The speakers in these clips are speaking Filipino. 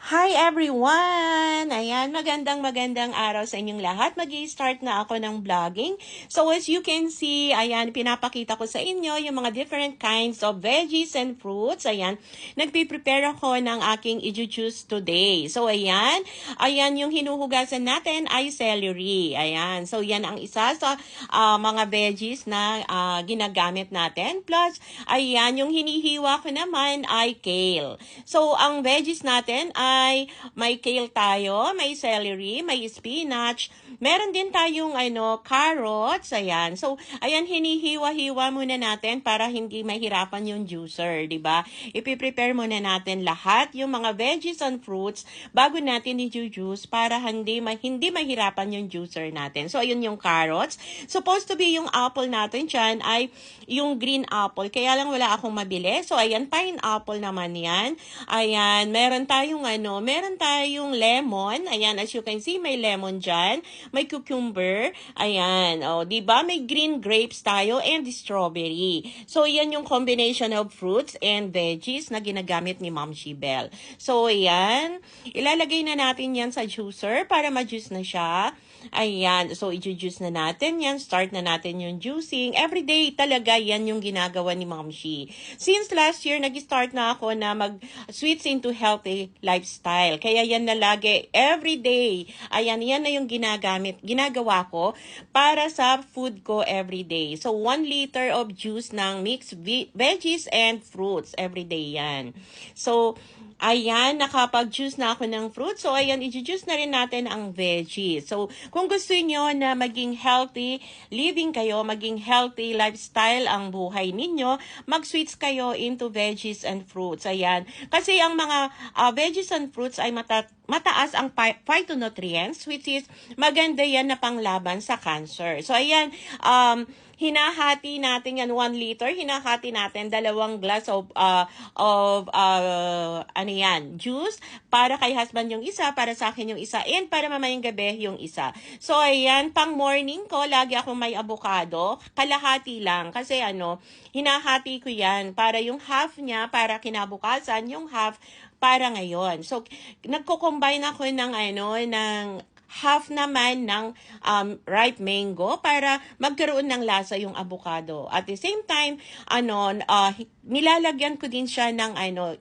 Hi everyone! Ayan, magandang araw sa inyong lahat. Mag-i-start na ako ng vlogging. So as you can see, ayan, pinapakita ko sa inyo yung mga different kinds of veggies and fruits. Ayan, nagpiprepare ako ng aking i-juice today. So ayan yung hinuhugasan natin ay celery. Ayan, so yan ang isa sa mga veggies na ginagamit natin. Plus, ayan, yung hinihiwa ko naman ay kale. So ang veggies natin ay may kale tayo, may celery, may spinach, meron din tayong carrots, ayan. So, ayan, hinihiwa-hiwa muna natin para hindi mahirapan yung juicer, di ba? Ipiprepare muna natin lahat yung mga veggies and fruits bago natin i-juice para hindi mahirapan yung juicer natin. So, ayun yung carrots. Supposed to be yung apple natin dyan ay yung green apple. Kaya lang wala akong mabili. So, ayan, pineapple naman yan. Ayan, meron tayong lemon. Ayan, as you can see, may lemon dyan. May cucumber. Ayan, di ba? May green grapes tayo and strawberry. So, yan yung combination of fruits and veggies na ginagamit ni Ma'am Shibel. So, ayan. Ilalagay na natin yan sa juicer para ma-juice na siya. Ayan, so i-juice na natin yan. Start na natin yung juicing. Everyday talaga yan yung ginagawa ni Ma'am Shi. Since last year, nag-start na ako na mag-switch into healthy lifestyle. Kaya yan na lagi, everyday. Ayan, yan na yung ginagawa ko para sa food ko everyday. So, 1 liter of juice ng mixed veggies and fruits. Everyday yan. So, ayan, nakapag-juice na ako ng fruit. So, ayan, i-juice na rin natin ang veggies. So, kung gusto niyo na maging healthy living kayo, maging healthy lifestyle ang buhay ninyo, mag-switch kayo into veggies and fruits. Ayan. Kasi ang mga veggies and fruits ay mataas ang phytonutrients, which is maganda yan na panglaban sa cancer. So, ayan, hinahati natin yan 1 liter, hinahati natin 2 glass of juice para kay husband yung isa, para sa akin yung isa, and para mamayang gabi yung isa. So ayan, pang morning ko lagi ako may avocado, kalahati lang kasi hinahati ko yan para yung half niya para kinabukasan, yung half para ngayon. So nagko-combine ako ng half naman ng ripe mango para magkaroon ng lasa yung avocado. At the same time, nilalagyan ko din siya ng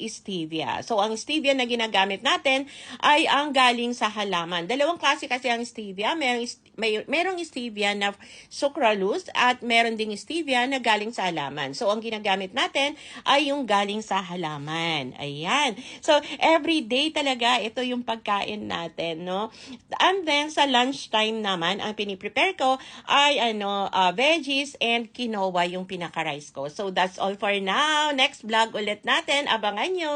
stevia. So, ang stevia na ginagamit natin ay ang galing sa halaman. Dalawang klase kasi ang stevia. Merong stevia na sucralose at meron ding stevia na galing sa halaman. So, ang ginagamit natin ay yung galing sa halaman. Ayan. So, every day talaga ito yung pagkain natin, no? And then, sa lunchtime naman, ang piniprepare ko ay veggies and quinoa yung pinaka-rice ko. So, that's all for now. Next vlog ulit natin. Abangan nyo!